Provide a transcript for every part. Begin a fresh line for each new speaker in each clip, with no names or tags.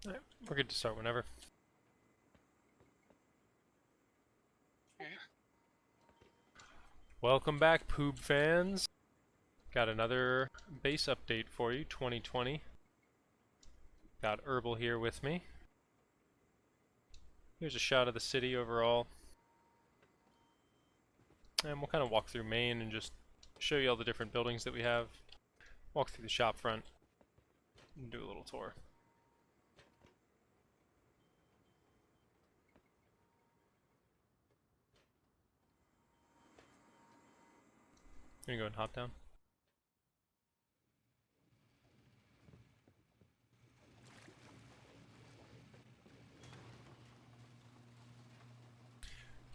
Alright, we're good to start whenever. Welcome back, Poob fans. Got another base update for you, 2020. Got Herbal here with me. Here's a shot of the city overall. And we'll kind of walk through Main and just show you all the different buildings that we have. Walk through the shop front and do a little tour. Gonna go and hop down.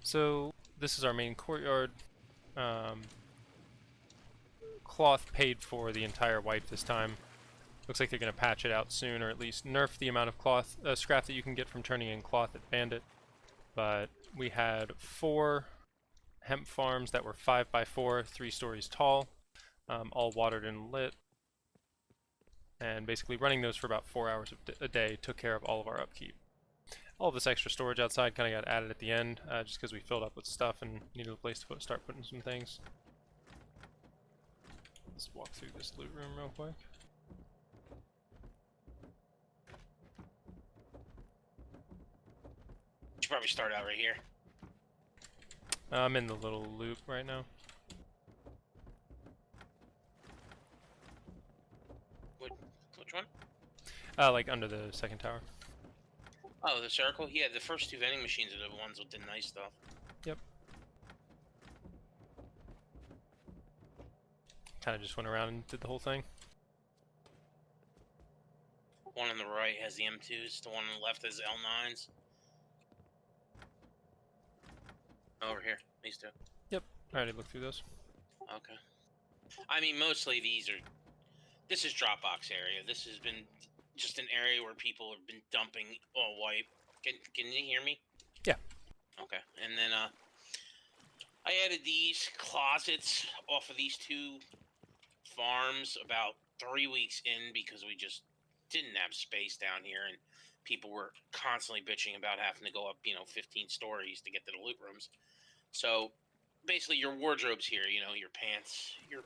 So this is our main courtyard. Cloth paid for the entire wipe this time. Looks like they're going to patch it out soon, or at least nerf the amount of cloth scrap that you can get from turning in cloth at Bandit. But we had 4 hemp farms that were 5x4, 3 stories tall, all watered and lit. And basically running those for about 4 hours a day took care of all of our upkeep. All of this extra storage outside kind of got added at the end, just because we filled up with stuff and needed a place to start putting some things. Let's walk through this loot room real quick.
Should probably start out right here.
I'm in the little loop right now.
Which one?
Like under the second tower.
Oh, the circle? Yeah, the first 2 vending machines are the ones with the nice stuff.
Yep. Kind of just went around and did the whole thing.
One on the right has the M2s, the one on the left has L9s. Over here, these 2.
Yep, I already looked through those.
Okay. I mean, mostly this is Dropbox area. This has been just an area where people have been dumping all wipe. Can you hear me?
Yeah.
Okay, and then I added these closets off of these 2 farms about 3 weeks in because we just didn't have space down here, and people were constantly bitching about having to go up, 15 stories to get to the loot rooms. So basically, your wardrobe's here. Your pants, your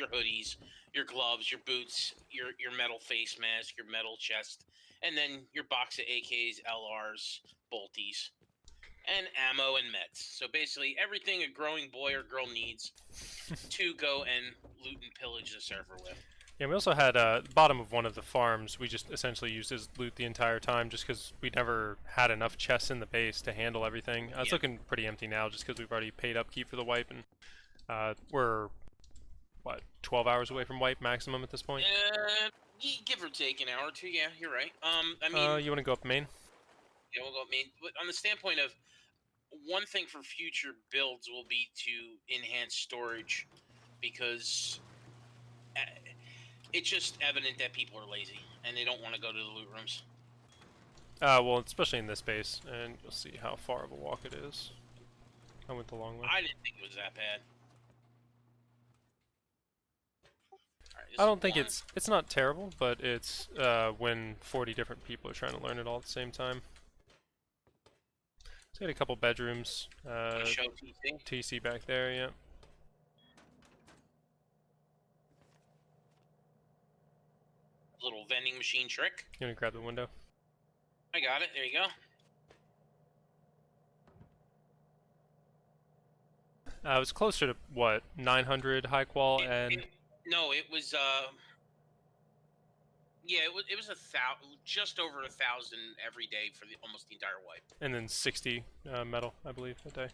hoodies, your gloves, your boots, your metal face mask, your metal chest, and then your box of AKs, LRs, bolties, and ammo and meds. So basically, everything a growing boy or girl needs to go and loot and pillage the server with.
Yeah, we also had the bottom of one of the farms we just essentially used as loot the entire time just because we never had enough chests in the base to handle everything. It's looking pretty empty now just because we've already paid upkeep for the wipe, and we're, what, 12 hours away from wipe maximum at this point?
Give or take an hour or 2, yeah, you're right. I mean...
you want to go up main?
Yeah, we'll go up main. But on the standpoint of, one thing for future builds will be to enhance storage, because it's just evident that people are lazy and they don't want to go to the loot rooms.
Well, especially in this base, and you'll see how far of a walk it is. I went the long way.
I didn't think it was that bad. Right,
I don't think it's not terrible, but it's when 40 different people are trying to learn it all at the same time. So we got a couple bedrooms.
Show
TC back there, yeah.
Little vending machine trick.
You wanna grab the window?
I got it. There you go.
It was closer to what, 900 high qual and.
No, it was yeah, it was just over 1,000 every day for almost the entire wipe.
And then 60 metal, I believe, a day.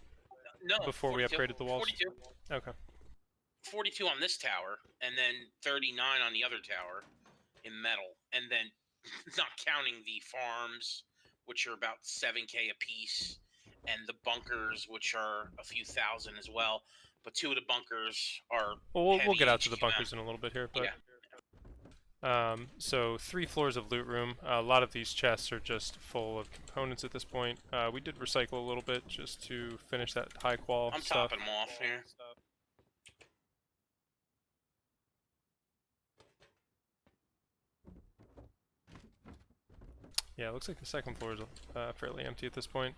No,
before 42. We upgraded the walls.
42.
Okay.
42 on this tower, and then 39 on the other tower in metal, and then not counting the farms, which are about 7K a piece, and the bunkers, which are a few thousand as well. But 2 of the bunkers are.
Well, we'll get out to the bunkers in a little bit here, but.
Yeah.
So 3 floors of loot room. A lot of these chests are just full of components at this point. We did recycle a little bit just to finish that high qual stuff.
I'm topping them off here.
Yeah, it looks like the second floor is fairly empty at this point.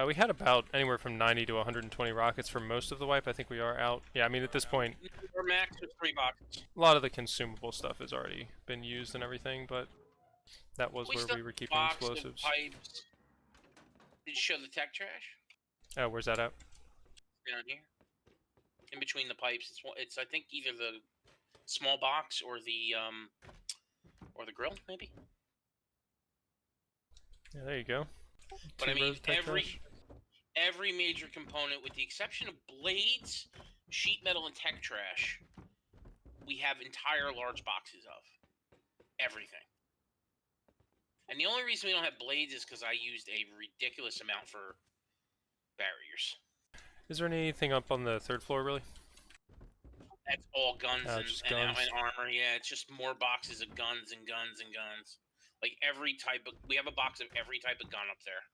We had about anywhere from 90 to 120 rockets for most of the wipe. I think we are out. Yeah, I mean, at this point,
Our max was 3 boxes.
a lot of the consumable stuff has already been used and everything, but that was where
still
we were
have a
keeping
box of
explosives.
pipes. Did you show the tech trash?
Where's that at?
Down here. In between the pipes. It's I think either the small box or the grill, maybe.
Yeah, there you go.
But I mean,
tech trash.
every major component, with the exception of blades, sheet metal, and tech trash, we have entire large boxes of everything. And the only reason we don't have blades is because I used a ridiculous amount for barriers.
Is there anything up on the third floor, really?
That's all guns and
guns.
armor. Yeah, it's just more boxes of guns and guns and guns. Like every type of, we have a box of every type of gun up there.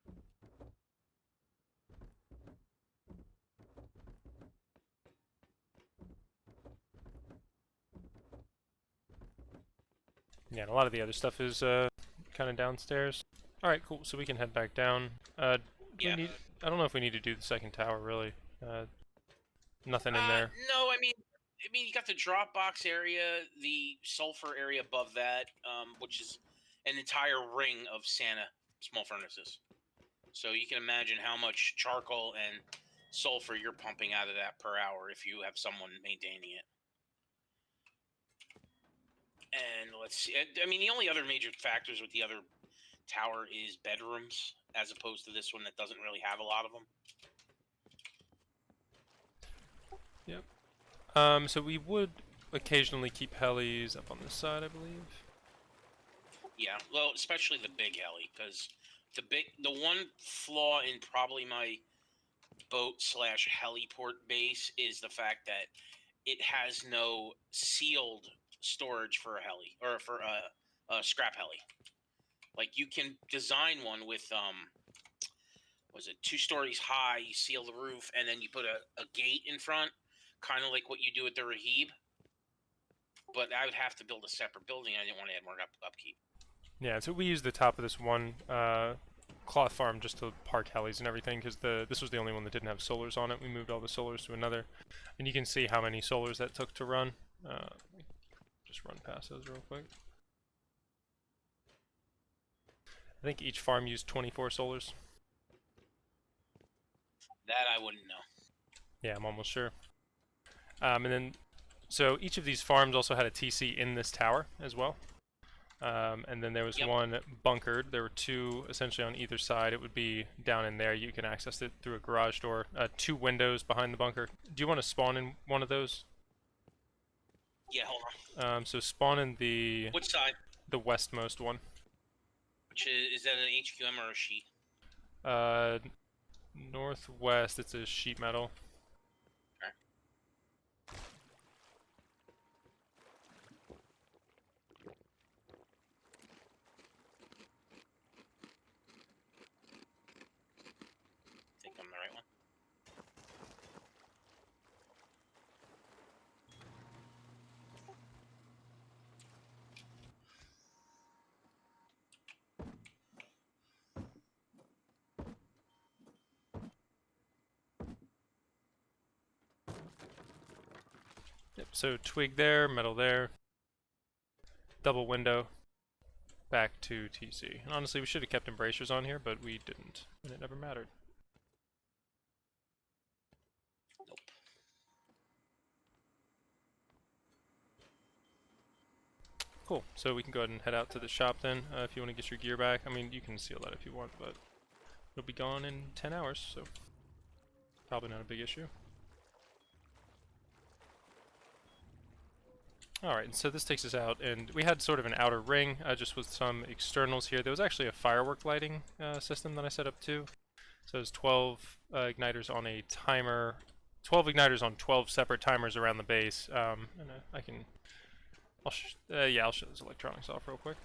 Yeah, and a lot of the other stuff is kind of downstairs. All right, cool. So we can head back down.
Yeah.
I don't know if we need to do the second tower, really. Nothing in there.
No, I mean, you got the drop box area, the sulfur area above that, which is an entire ring of Santa small furnaces. So you can imagine how much charcoal and sulfur you're pumping out of that per hour if you have someone maintaining it. And let's see. I mean, the only other major factors with the other tower is bedrooms, as opposed to this one that doesn't really have a lot of them.
Yep. So we would occasionally keep helis up on this side, I believe.
Yeah, well, especially the big heli, because the one flaw in probably my boat / heliport base is the fact that it has no sealed storage for a heli, or for a scrap heli. Like, you can design one with was it 2 stories high, you seal the roof, and then you put a gate in front, kind of like what you do at the Rahib. But I would have to build a separate building. I didn't want to add more upkeep.
Yeah, so we used the top of this one cloth farm just to park helis and everything, because this was the only one that didn't have solars on it. We moved all the solars to another, and you can see how many solars that took to run. Just run past those real quick. I think each farm used 24 solars.
That I wouldn't know.
Yeah, I'm almost sure. And then, so each of these farms also had a TC in this tower as well. And then there was one bunkered. There were 2 essentially on either side. It would be down in there. You can access it through a garage door. 2 windows behind the bunker. Do you want to spawn in one of those?
Yeah, hold on.
So spawn in the...
Which side?
The westmost one.
Which is that an HQM or a sheet?
Northwest, it's a sheet metal.
Think I'm the right one.
Yep, so twig there, metal there, double window, back to TC. And honestly, we should have kept embracers on here, but we didn't, and it never mattered.
Nope.
Cool, so we can go ahead and head out to the shop then, if you want to get your gear back. I mean, you can seal that if you want, but it'll be gone in 10 hours, so probably not a big issue. Alright, so this takes us out, and we had sort of an outer ring, just with some externals here. There was actually a firework lighting system that I set up too. So there's 12 igniters on a timer, 12 igniters on 12 separate timers around the base. And I'll show this electronics off real quick.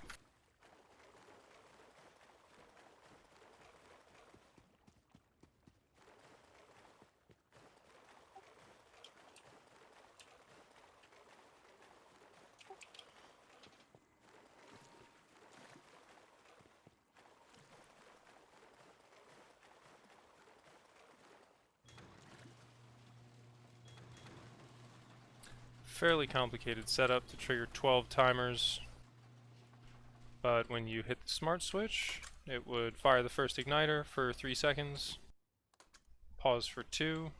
fairly complicated setup to trigger 12 timers, but when you hit the smart switch, it would fire the first igniter for 3 seconds, pause for 2,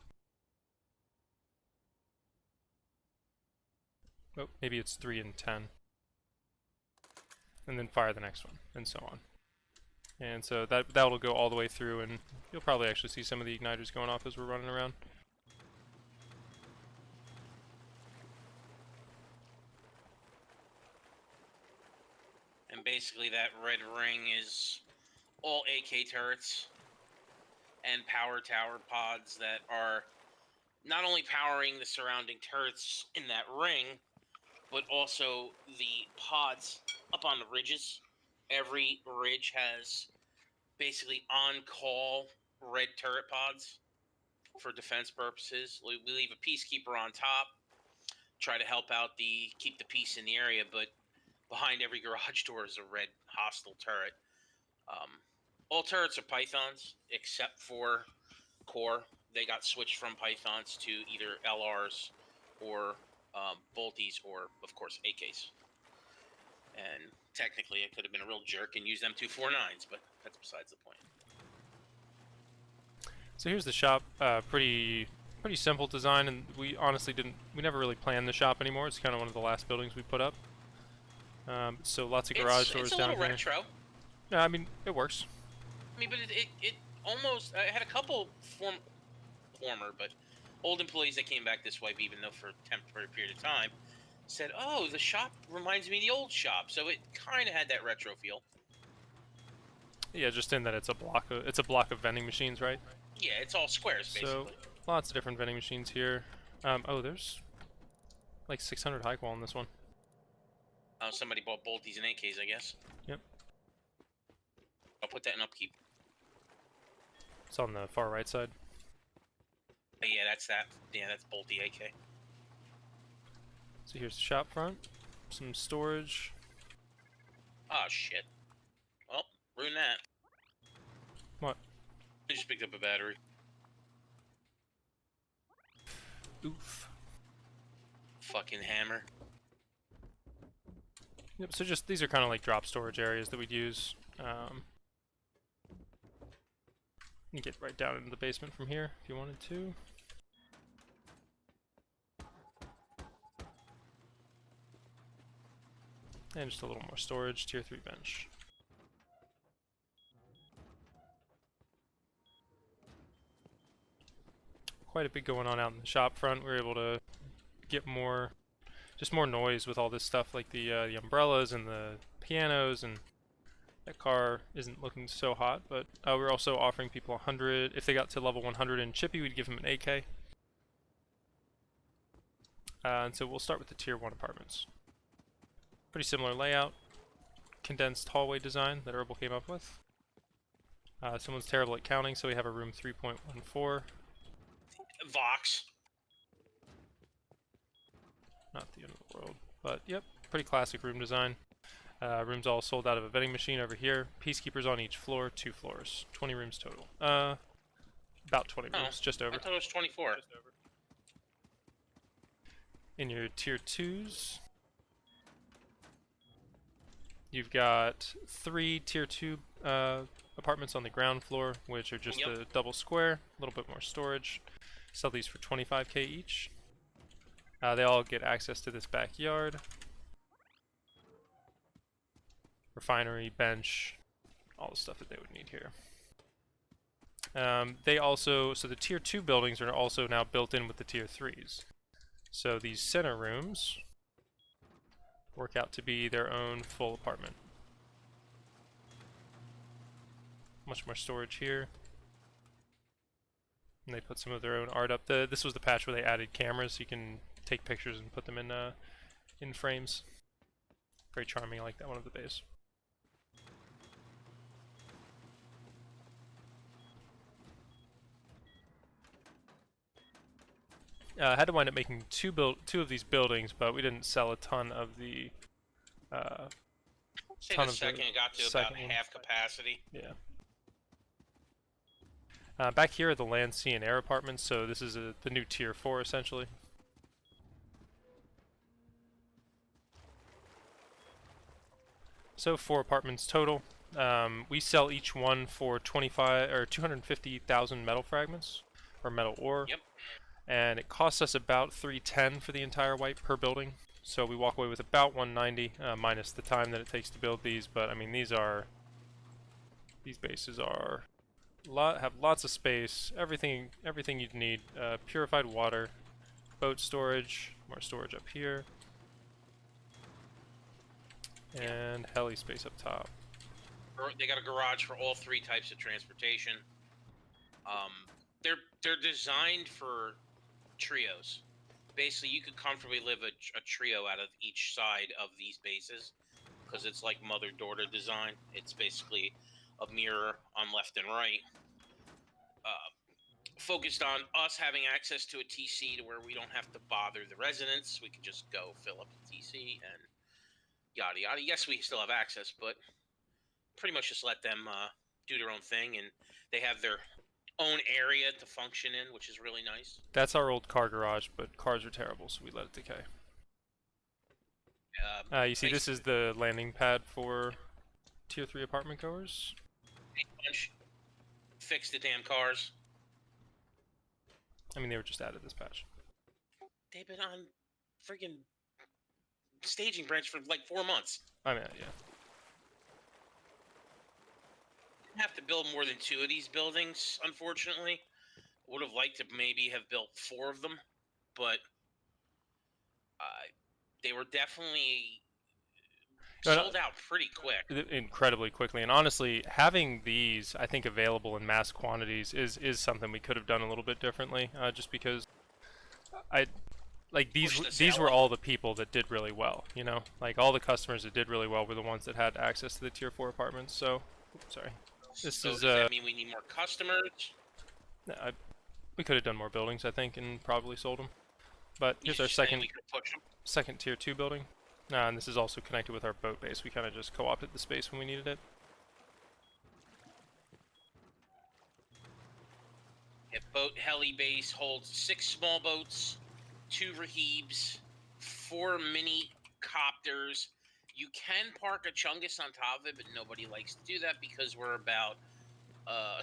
oh, maybe it's 3 and 10, and then fire the next one, and so on. And so that'll go all the way through, and you'll probably actually see some of the igniters going off as we're running around.
And basically that red ring is all AK turrets and power tower pods that are not only powering the surrounding turrets in that ring, but also the pods up on the ridges. Every ridge has basically on-call red turret pods for defense purposes. We leave a peacekeeper on top, try to help out keep the peace in the area, but behind every garage door is a red hostile turret. All turrets are Pythons except for Core. They got switched from Pythons to either LRs or Bolties or, of course, AKs. And technically, I could have been a real jerk and used them 249s, but that's besides the point.
So here's the shop. Pretty simple design, and we honestly we never really planned the shop anymore. It's kind of one of the last buildings we put up. So lots of garage doors down here.
It's a little retro.
Yeah, I mean, it works.
I mean, but it almost... I had a couple former, but old employees that came back this way, even though for a temporary period of time, said, "Oh, the shop reminds me of the old shop." So it kind of had that retro feel.
Yeah, just in that it's a block of vending machines, right?
Yeah, it's all squares basically.
So lots of different vending machines here. Oh, there's like 600 high qual in this one.
Oh, somebody bought Bolties and AKs, I guess.
Yep.
I'll put that in upkeep.
It's on the far right side.
Oh, yeah, that's that. Yeah, that's Bolty AK.
So here's the shop front. Some storage.
Oh, shit. Well, ruin that.
What?
I just picked up a battery.
Oof.
Fucking hammer.
Yep, so just these are kind of like drop storage areas that we'd use. You get right down into the basement from here if you wanted to. And just a little more storage, tier 3 bench. Quite a bit going on out in the shop front. We were able to get more noise with all this stuff, like the umbrellas and the pianos, and that car isn't looking so hot. But we're also offering people 100 if they got to level 100 in Chippy. We'd give them an AK. And so we'll start with the tier 1 apartments. Pretty similar layout, condensed hallway design that Herbal came up with. Someone's terrible at counting, so we have a room 3.14.
Vox.
Not the end of the world, but yep, pretty classic room design. Rooms all sold out of a vending machine over here. Peacekeepers on each floor, 2 floors, 20 rooms total. About 20 rooms, just over.
I thought it was 24.
Just over. In your tier 2s, you've got 3 tier 2 apartments on the ground floor, which are just a double square, a little bit more storage. Sell these for 25k each. They all get access to this backyard. Refinery, bench, all the stuff that they would need here. So the tier 2 buildings are also now built in with the tier 3s. So these center rooms work out to be their own full apartment. Much more storage here. And they put some of their own art up. This was the patch where they added cameras, so you can take pictures and put them in frames. Very charming. I like that one of the bays. I had to wind up making two of these buildings, but we didn't sell a ton of the.
Say the second it got to about half capacity.
Yeah. Back here are the land, sea, and air apartments, so this is the new tier 4 essentially. So 4 apartments total. We sell each one for 25 or 250,000 metal fragments or metal ore,
Yep.
and it costs us about 310 for the entire wipe per building. So we walk away with about 190 minus the time that it takes to build these. But I mean, these bases are have lots of space, everything you'd need. Purified water, boat storage, more storage up here, and heli space up top.
They got a garage for all 3 types of transportation. They're designed for trios. Basically, you could comfortably live a trio out of each side of these bases because it's like mother-daughter design. It's basically a mirror on left and right. Focused on us having access to a TC to where we don't have to bother the residents. We can just go fill up the TC and yada yada. Yes, we still have access, but pretty much just let them do their own thing, and they have their own area to function in, which is really nice.
That's our old car garage, but cars are terrible, so we let it decay. You see, this is the landing pad for Tier 3 apartment goers.
Fix the damn cars.
I mean, they were just added this patch.
They've been on freaking staging branch for like 4 months.
I mean, yeah.
Have to build more than 2 of these buildings, unfortunately. Would have liked to maybe have built 4 of them, but they were definitely sold out pretty quick.
Incredibly quickly, and honestly, having these, I think, available in mass quantities is something we could have done a little bit differently. Just because these were all the people that did really well. You know, like all the customers that did really well were the ones that had access to the Tier 4 apartments. So, sorry.
Does that mean we need more customers?
We could have done more buildings, I think, and probably sold them. But here's our second Tier 2 building. And this is also connected with our boat base. We kind of just co-opted the space when we needed it.
Boat heli base holds 6 small boats, 2 rahibs, 4 mini copters. You can park a chungus on top of it, but nobody likes to do that because we're about a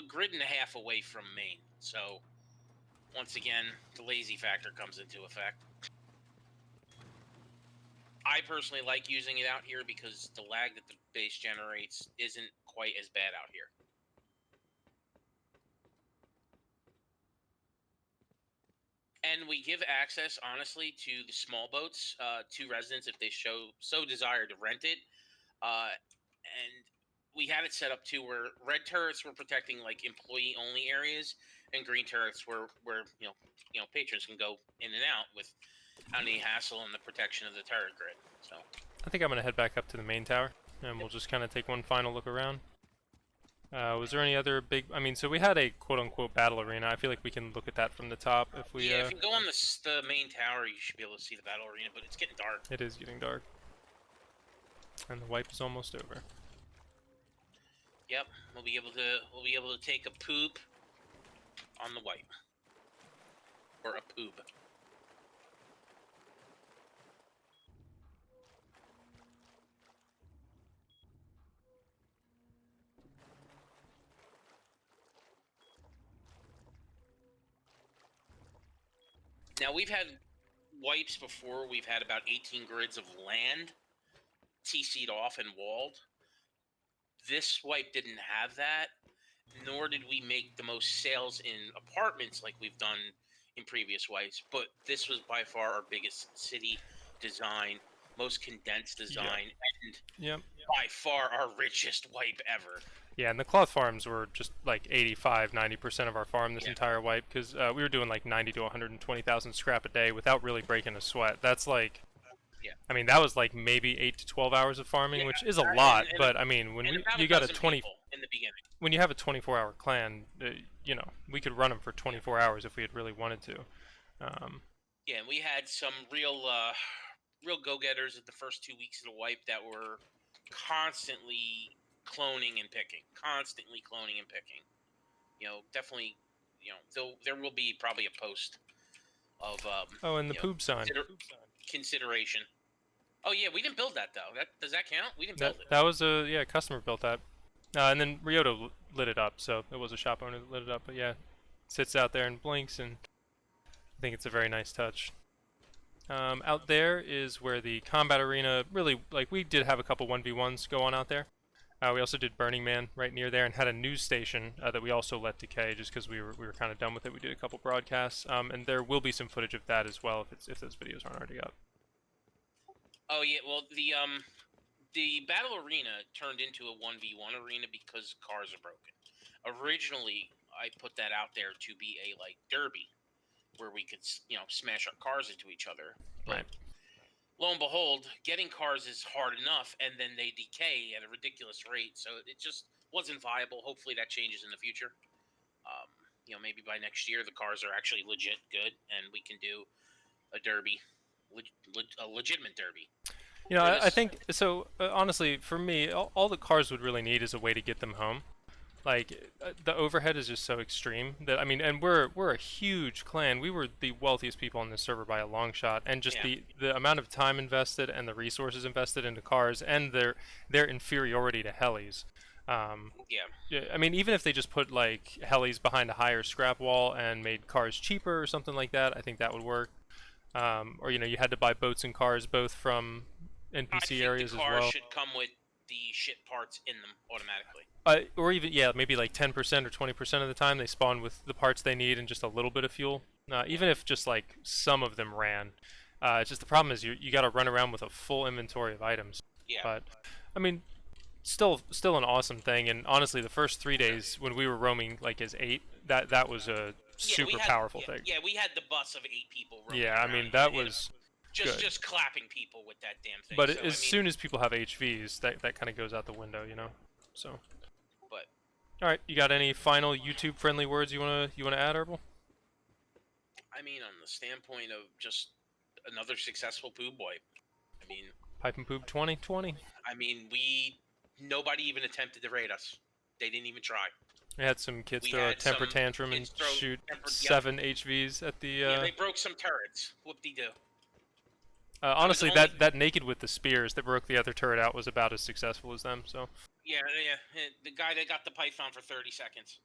grid and a half away from Maine. So, once again, the lazy factor comes into effect. I personally like using it out here because the lag that the base generates isn't quite as bad out here. And we give access, honestly, to the small boats to residents if they so desire to rent it. And we had it set up too where red turrets were protecting like employee-only areas, and green turrets were where you know patrons can go in and out with any hassle and the protection of the turret grid. So
I think I'm gonna head back up to the main tower, and we'll just kind of take one final look around. Was there any other big? I mean, so we had a quote-unquote battle arena. I feel like we can look at that from the top if we.
Yeah, if you go on the main tower, you should be able to see the battle arena, but it's getting dark.
It is getting dark, and the wipe is almost over.
Yep, we'll be able to take a Poob on the wipe, or a Poob. Now, we've had wipes before. We've had about 18 grids of land TC'd off and walled. This wipe didn't have that, nor did we make the most sales in apartments like we've done in previous wipes. But this was by far our biggest city design, most condensed design, and by far our richest wipe ever.
Yeah, and the cloth farms were just like 85-90% of our farm this entire wipe, because we were doing like 90 to 120,000 scrap a day without really breaking a sweat. That's like, I mean, that was like maybe 8 to 12 hours of farming, which is a lot. But I mean, when you got a 20,
in the beginning,
when you have a 24-hour clan, you know, we could run them for 24 hours if we had really wanted to.
Yeah, and we had some real go-getters at the first 2 weeks of the wipe that were constantly cloning and picking. You know, definitely, you know, there will be probably a post of
and the Poob sign.
Consideration. Oh yeah, we didn't build that though. Does that count? We didn't
That
build it.
that was a yeah customer built that, and then Ryota lit it up, so it was a shop owner that lit it up. But yeah, sits out there and blinks, and I think it's a very nice touch. Out there is where the combat arena really, like, we did have a couple 1v1s go on out there. We also did Burning Man right near there, and had a news station that we also let decay just because we were kind of done with it. We did a couple broadcasts, and there will be some footage of that as well if those videos aren't already up.
Oh yeah, well the battle arena turned into a 1v1 arena because cars are broken. Originally, I put that out there to be a like derby, where we could smash our cars into each other. But
Right.
lo and behold, getting cars is hard enough, and then they decay at a ridiculous rate. So it just wasn't viable. Hopefully that changes in the future. Maybe by next year the cars are actually legit good, and we can do a derby, a legitimate derby.
You know, I think so. Honestly, for me, all the cars would really need is a way to get them home. Like the overhead is just so extreme that I mean, and we're a huge clan. We were the wealthiest people on this server by a long shot, and just
Yeah.
the amount of time invested and the resources invested into cars and their inferiority to helis.
Yeah.
Yeah, I mean, even if they just put like helis behind a higher scrap wall and made cars cheaper or something like that, I think that would work. Or you had to buy boats and cars both from
I
NPC
think
areas
the
as
cars
well.
should come with the shit parts in them automatically.
Or even yeah, maybe like 10% or 20% of the time they spawn with the parts they need and just a little bit of fuel. Even if just like some of them ran, it's just the problem is you got to run around with a full inventory of items.
Yeah.
But I mean, still an awesome thing. And honestly, the first 3 days when we were roaming like as 8, that was a super powerful thing.
Yeah, we had the bus of 8 people.
Yeah, I mean
around,
that was good.
just clapping people with that damn thing.
But
so,
as soon as people have HVs, that kind of goes out the window, So.
But
All right, you got any final YouTube friendly words you wanna add, Herbal?
I mean, on the standpoint of just another successful Poob boy. I mean,
Pipe and Poob 2020.
I mean, nobody even attempted to raid us. They didn't even try.
We had some kids
We
throw a
had
temper
some
tantrum and
kids throw
shoot
temper-
7 HVs at the.
Yeah, they broke some turrets. Whoop-de-doo.
Honestly,
only-
that naked with the spears that broke the other turret out was about as successful as them. So.
Yeah. The guy that got the python for 30 seconds,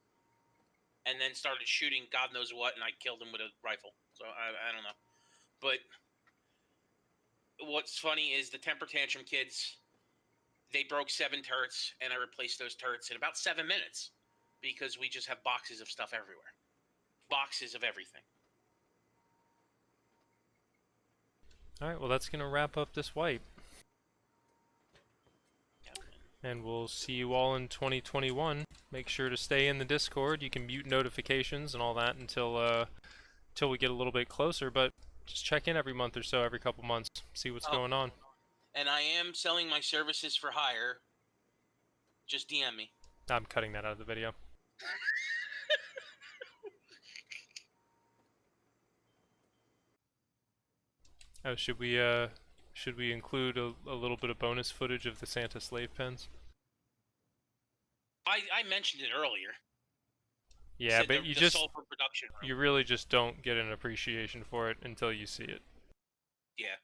and then started shooting God knows what, and I killed him with a rifle. So I don't know. But what's funny is the temper tantrum kids. They broke 7 turrets, and I replaced those turrets in about 7 minutes, because we just have boxes of stuff everywhere. Boxes of everything.
All right, well that's gonna wrap up this wipe, and we'll see you all in 2021. Make sure to stay in the Discord. You can mute notifications and all that until we get a little bit closer, but just check in every month or so, every couple months, see what's going on.
And I am selling my services for hire. Just DM me.
I'm cutting that out of the video. Oh, should we include a little bit of bonus footage of the Santa slave pens?
I mentioned it earlier.
Yeah, but
the sulfur production room.
you really just don't get an appreciation for it until you see it.
Yeah.